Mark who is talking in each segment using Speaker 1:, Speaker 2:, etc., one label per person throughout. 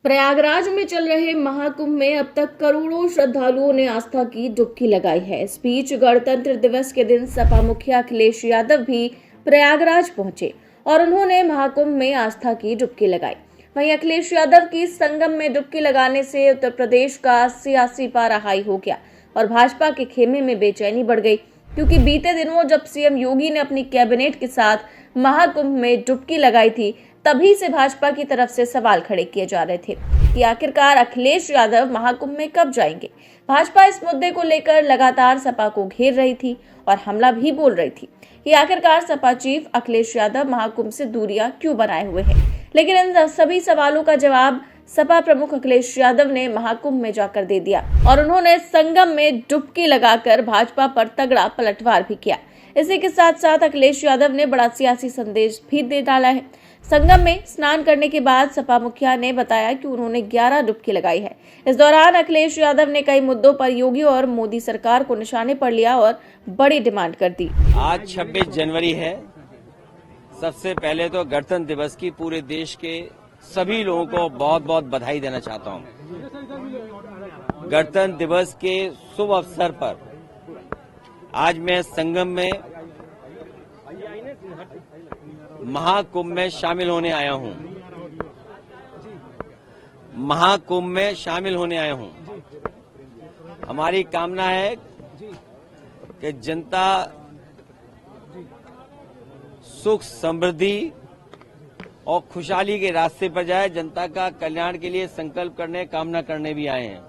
Speaker 1: प्रयागराज में चल रहे महाकुंभ में अब तक करोड़ों श्रद्धालुओं ने आस्था की डुबकी लगाई है। इस बीच गणतंत्र दिवस के दिन सपा मुखिया अखिलेश यादव भी प्रयागराज पहुंचे और उन्होंने महाकुंभ में आस्था की डुबकी लगाई। वहीं अखिलेश यादव की संगम में डुबकी लगाने से उत्तर प्रदेश का सियासी पारा हाई हो गया और भाजपा के खेमे में बेचैनी बढ़ गई, क्योंकि बीते दिनों जब सीएम योगी ने अपनी कैबिनेट के साथ महाकुंभ में डुबकी लगाई थी, तभी से भाजपा की तरफ से सवाल खड़े किए जा रहे थे कि आखिरकार अखिलेश यादव महाकुंभ में कब जाएंगे। भाजपा इस मुद्दे को लेकर लगातार सपा को घेर रही थी और हमला भी बोल रही थी कि आखिरकार सपा चीफ अखिलेश यादव महाकुंभ से दूरियां क्यों बनाए हुए हैं। लेकिन इन सभी सवालों का जवाब सपा प्रमुख अखिलेश यादव ने महाकुंभ में जाकर दे दिया और उन्होंने संगम में डुबकी लगाकर भाजपा पर तगड़ा पलटवार भी किया। इसी के साथ साथ अखिलेश यादव ने बड़ा सियासी संदेश भी दे डाला है। संगम में स्नान करने के बाद सपा मुखिया ने बताया कि उन्होंने 11 डुबकी लगाई है। इस दौरान अखिलेश यादव ने कई मुद्दों पर योगी और मोदी सरकार को निशाने पर लिया और बड़ी डिमांड कर दी।
Speaker 2: आज 26 जनवरी है। सबसे पहले तो गणतंत्र दिवस की पूरे देश के सभी लोगों को बहुत बहुत बधाई देना चाहता हूं। गणतंत्र दिवस के शुभ अवसर पर आज मैं संगम में महाकुंभ में शामिल होने आया हूं। महाकुंभ में शामिल होने आया हूं। हमारी कामना है कि जनता सुख समृद्धि और खुशहाली के रास्ते पर जाए। जनता का कल्याण के लिए संकल्प करने, कामना करने भी आए हैं।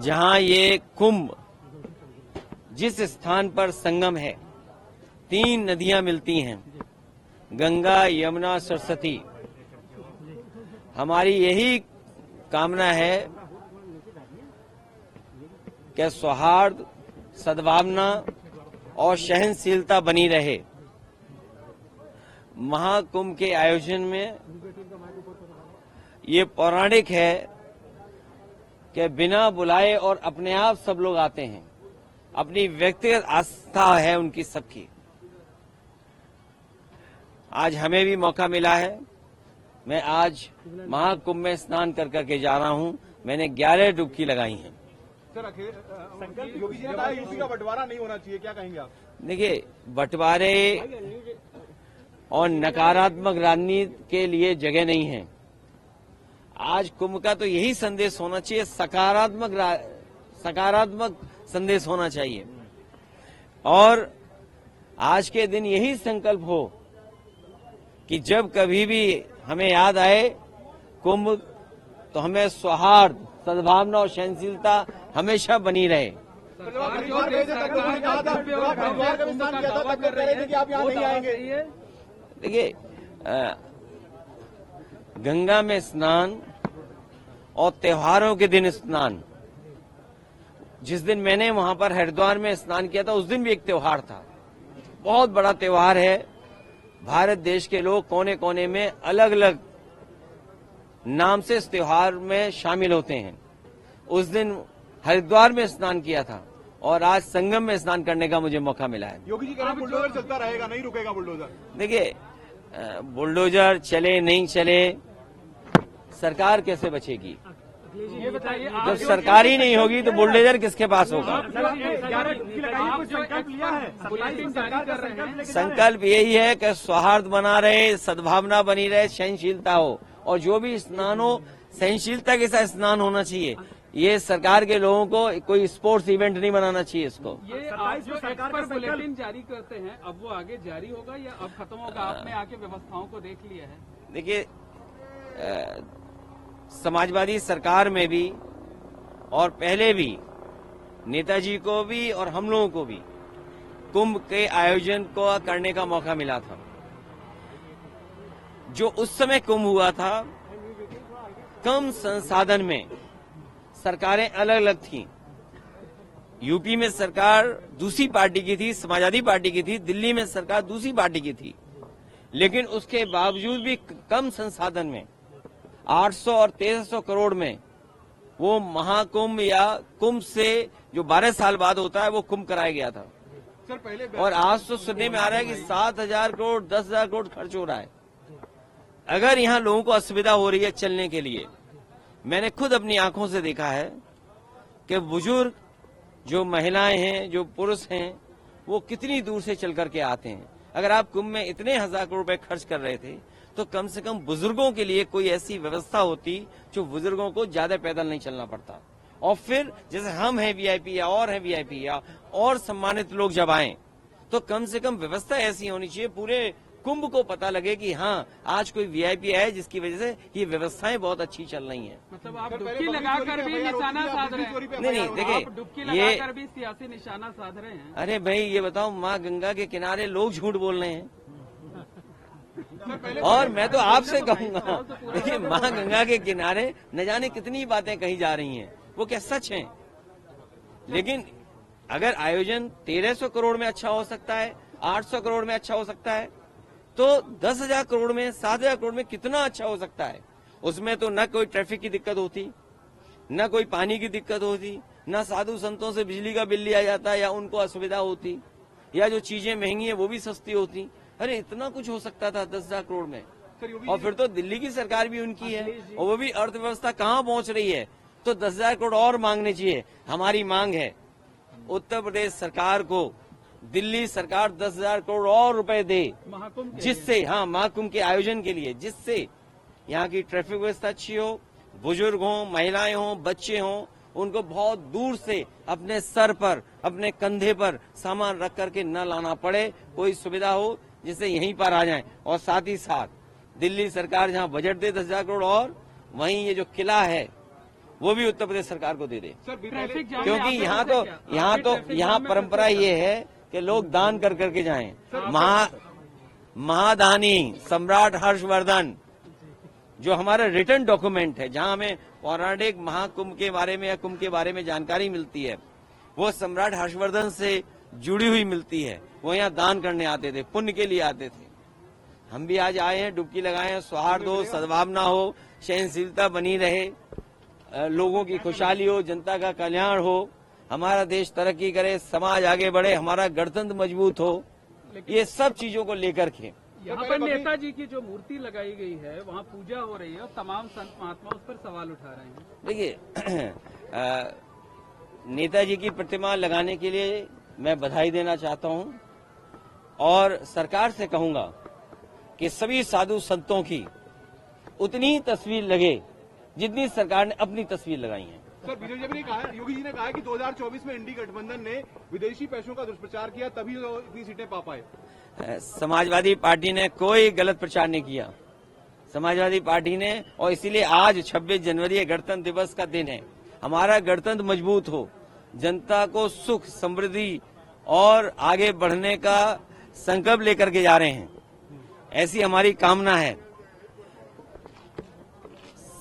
Speaker 2: जहां ये कुंभ, जिस स्थान पर संगम है, 3 नदियां मिलती हैं, गंगा, यमुना, सरस्वती। हमारी यही कामना है कि सौहार्द, सद्भावना और सहनशीलता बनी रहे। महाकुंभ के आयोजन में ये पौराणिक है कि बिना बुलाए और अपने आप सब लोग आते हैं। अपनी व्यक्तिगत आस्था है उनकी सबकी। आज हमें भी मौका मिला है। मैं आज महाकुंभ में स्नान कर करके जा रहा हूं। मैंने 11 डुबकी लगाई हैं।
Speaker 3: सर, योगी जी ने कहा यूपी का बंटवारा नहीं होना चाहिए, क्या कहेंगे आप?
Speaker 2: देखिए, बंटवारे और नकारात्मक राजनीति के लिए जगह नहीं है। आज कुंभ का तो यही संदेश होना चाहिए, सकारात्मक संदेश होना चाहिए। और आज के दिन यही संकल्प हो कि जब कभी भी हमें याद आए कुंभ, तो हमें सौहार्द, सद्भावना और सहनशीलता हमेशा बनी रहे। देखिए, गंगा में स्नान और त्योहारों के दिन स्नान, जिस दिन मैंने वहां पर हरिद्वार में स्नान किया था, उस दिन भी एक त्योहार था। बहुत बड़ा त्योहार है। भारत देश के लोग कोने कोने में अलग अलग नाम से इस त्योहार में शामिल होते हैं। उस दिन हरिद्वार में स्नान किया था और आज संगम में स्नान करने का मुझे मौका मिला है।
Speaker 3: योगी जी कह रहे हैं बुलडोजर चलता रहेगा, नहीं रुकेगा बुलडोजर।
Speaker 2: देखिए, बुलडोजर चले नहीं चले, सरकार कैसे बचेगी?
Speaker 4: ये बताइए,
Speaker 2: जब सरकार ही नहीं होगी तो बुलडोजर किसके पास होगा? संकल्प यही है कि सौहार्द बना रहे, सद्भावना बनी रहे, सहनशीलता हो, और जो भी स्नान हो सहनशीलता के साथ स्नान होना चाहिए। ये सरकार के लोगों को कोई स्पोर्ट्स इवेंट नहीं बनाना चाहिए इसको।
Speaker 4: ये आप जो सरकार पर बुलेटिन जारी करते हैं, अब वो आगे जारी होगा या अब खत्म होगा? आपने आके व्यवस्थाओं को देख लिया है?
Speaker 2: देखिए, समाजवादी सरकार में भी और पहले भी नेताजी को भी और हम लोगों को भी कुंभ के आयोजन को करने का मौका मिला था। जो उस समय कुंभ हुआ था, कम संसाधन में सरकारें अलग अलग थीं। यूपी में सरकार दूसरी पार्टी की थी, समाजवादी पार्टी की थी। दिल्ली में सरकार दूसरी पार्टी की थी। लेकिन उसके बावजूद भी कम संसाधन में 800 और 1300 करोड़ में वो महाकुंभ या कुंभ से जो 12 साल बाद होता है वो कुंभ कराया गया था।
Speaker 3: सर पहले
Speaker 2: और आज तो सुनने में आ रहा है कि 7,000 करोड़ 10,000 करोड़ खर्च हो रहा है। अगर यहाँ लोगों को असुविधा हो रही है चलने के लिए, मैंने खुद अपनी आंखों से देखा है कि बुजुर्ग, जो महिलाएं हैं, जो पुरुष हैं, वो कितनी दूर से चल करके आते हैं। अगर आप कुंभ में इतने हजार करोड़ रुपए खर्च कर रहे थे तो कम से कम बुजुर्गों के लिए कोई ऐसी व्यवस्था होती जो बुजुर्गों को ज्यादा पैदल नहीं चलना पड़ता। और फिर जैसे हम हैं वीआईपी या और हैं वीआईपी या और सम्मानित लोग जब आए तो कम से कम व्यवस्था ऐसी होनी चाहिए, पूरे कुंभ को पता लगे कि हाँ आज कोई वीआईपी है जिसकी वजह से ये व्यवस्थाएं बहुत अच्छी चल रही हैं।
Speaker 4: मतलब आप डुबकी लगाकर भी निशाना साध रहे हैं।
Speaker 2: नहीं देखिए,
Speaker 4: डुबकी
Speaker 2: ये
Speaker 4: लगाकर भी सियासी निशाना साध रहे हैं।
Speaker 2: अरे भाई ये बताओ, माँ गंगा के किनारे लोग झूठ बोल रहे हैं। और मैं तो आपसे कहूंगा, देखिए माँ गंगा के किनारे न जाने कितनी बातें कही जा रही हैं, वो क्या सच हैं? लेकिन अगर आयोजन 1300 करोड़ में अच्छा हो सकता है, 800 करोड़ में अच्छा हो सकता है, तो 10,000 करोड़ में, 7,000 करोड़ में कितना अच्छा हो सकता है। उसमें तो न कोई ट्रैफिक की दिक्कत होती, न कोई पानी की दिक्कत होती, न साधु संतों से बिजली का बिल लिया जाता या उनको असुविधा होती, या जो चीजें महंगी है वो भी सस्ती होती। अरे इतना कुछ हो सकता था 10,000 करोड़ में। और फिर तो दिल्ली की सरकार भी उनकी है और वो भी अर्थव्यवस्था कहाँ पहुंच रही है, तो 10,000 करोड़ और मांगने चाहिए। हमारी मांग है उत्तर प्रदेश सरकार को दिल्ली सरकार 10,000 करोड़ और रुपए दे, जिससे महाकुंभ के आयोजन के लिए, जिससे यहाँ की ट्रैफिक व्यवस्था अच्छी हो, बुजुर्ग हों, महिलाएं हों, बच्चे हों, उनको बहुत दूर से अपने सर पर, अपने कंधे पर सामान रख करके न लाना पड़े, कोई सुविधा हो जिससे यहीं पर आ जाएं। और साथ ही साथ दिल्ली सरकार जहाँ बजट दे 10,000 करोड़, और वहीं ये जो किला है वो भी उत्तर प्रदेश सरकार को दे दे, क्योंकि यहाँ परंपरा ये है कि लोग दान कर करके जाएं। महादानी सम्राट हर्षवर्धन, जो हमारा रिटर्न डॉक्यूमेंट है, जहां हमें पौराणिक महाकुंभ के बारे में या कुंभ के बारे में जानकारी मिलती है, वो सम्राट हर्षवर्धन से जुड़ी हुई मिलती है। वो यहाँ दान करने आते थे, पुण्य के लिए आते थे। हम भी आज आए हैं, डुबकी लगाए हैं, सौहार्द हो, सद्भावना हो, सहनशीलता बनी रहे, लोगों की खुशहाली हो, जनता का कल्याण हो, हमारा देश तरक्की करे, समाज आगे बढ़े, हमारा गणतंत्र मजबूत हो, ये सब चीजों को लेकर के
Speaker 4: यहाँ पर नेताजी की जो मूर्ति लगाई गई है वहाँ पूजा हो रही है और तमाम संत महात्मा उस पर सवाल उठा रहे हैं।
Speaker 2: देखिए नेताजी की प्रतिमा लगाने के लिए मैं बधाई देना चाहता हूँ और सरकार से कहूंगा कि सभी साधु संतों की उतनी ही तस्वीर लगे जितनी सरकार ने अपनी तस्वीर लगाई है।
Speaker 3: सर बीजेपी ने कहा, योगी जी ने कहा कि 2024 में इंडी गठबंधन ने विदेशी पैसों का दुष्प्रचार किया, तभी तो इतनी सीटें पा पाए।
Speaker 2: समाजवादी पार्टी ने कोई गलत प्रचार नहीं किया। समाजवादी पार्टी ने, और इसीलिए आज 26 जनवरी गणतंत्र दिवस का दिन है, हमारा गणतंत्र मजबूत हो, जनता को सुख, समृद्धि और आगे बढ़ने का संकल्प लेकर के जा रहे हैं, ऐसी हमारी कामना है।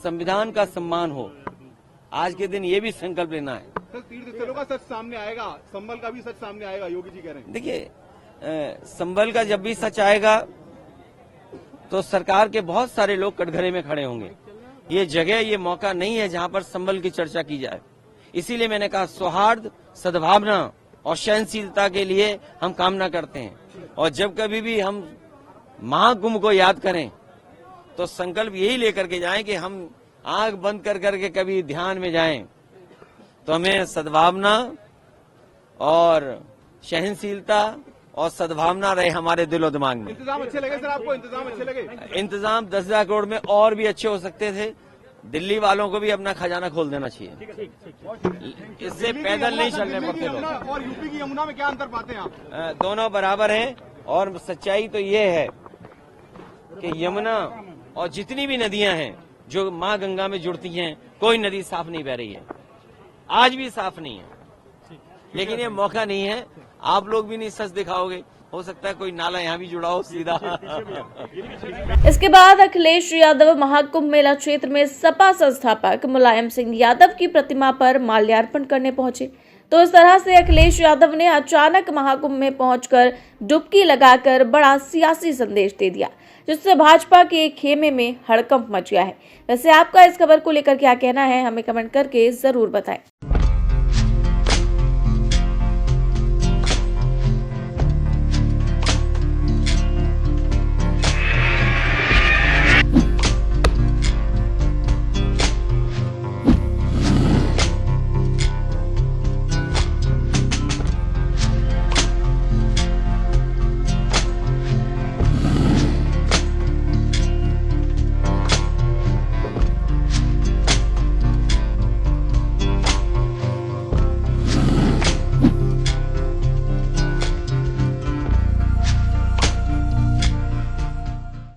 Speaker 2: संविधान का सम्मान हो, आज के दिन ये भी संकल्प लेना है।
Speaker 3: सर तीर्थ स्थलों का सच सामने आएगा, संभल का भी सच सामने आएगा, योगी जी कह रहे हैं।
Speaker 2: देखिए संभल का जब भी सच आएगा तो सरकार के बहुत सारे लोग कटघरे में खड़े होंगे। ये जगह, ये मौका नहीं है जहां पर संभल की चर्चा की जाए। इसीलिए मैंने कहा सौहार्द, सद्भावना और सहनशीलता के लिए हम कामना करते हैं। और जब कभी भी हम महाकुंभ को याद करें तो संकल्प यही लेकर के जाएं कि हम आंख बंद कर करके कभी ध्यान में जाएं तो हमें सद्भावना और सहनशीलता और सद्भावना रहे हमारे दिलो दिमाग में।
Speaker 3: इंतजाम अच्छे लगे सर आपको? इंतजाम अच्छे लगे?
Speaker 2: इंतजाम 10,000 करोड़ में और भी अच्छे हो सकते थे। दिल्ली वालों को भी अपना खजाना खोल देना चाहिए। इससे पैदल नहीं चलने पड़ते लोग।
Speaker 3: और यूपी की यमुना में क्या अंतर पाते हैं आप?
Speaker 2: दोनों बराबर हैं और सच्चाई तो ये है कि यमुना और जितनी भी नदियां हैं जो माँ गंगा में जुड़ती हैं, कोई नदी साफ नहीं बह रही है, आज भी साफ नहीं है। लेकिन ये मौका नहीं है, आप लोग भी नहीं सच दिखाओगे, हो सकता है कोई नाला यहाँ भी जुड़ा हो सीधा।
Speaker 1: इसके बाद अखिलेश यादव महाकुंभ मेला क्षेत्र में सपा संस्थापक मुलायम सिंह यादव की प्रतिमा पर माल्यार्पण करने पहुंचे। तो इस तरह से अखिलेश यादव ने अचानक महाकुंभ में पहुंचकर डुबकी लगाकर बड़ा सियासी संदेश दे दिया, जिससे भाजपा के खेमे में हड़कंप मच गया है। वैसे आपका इस खबर को लेकर क्या कहना है, हमें कमेंट करके जरूर बताएं।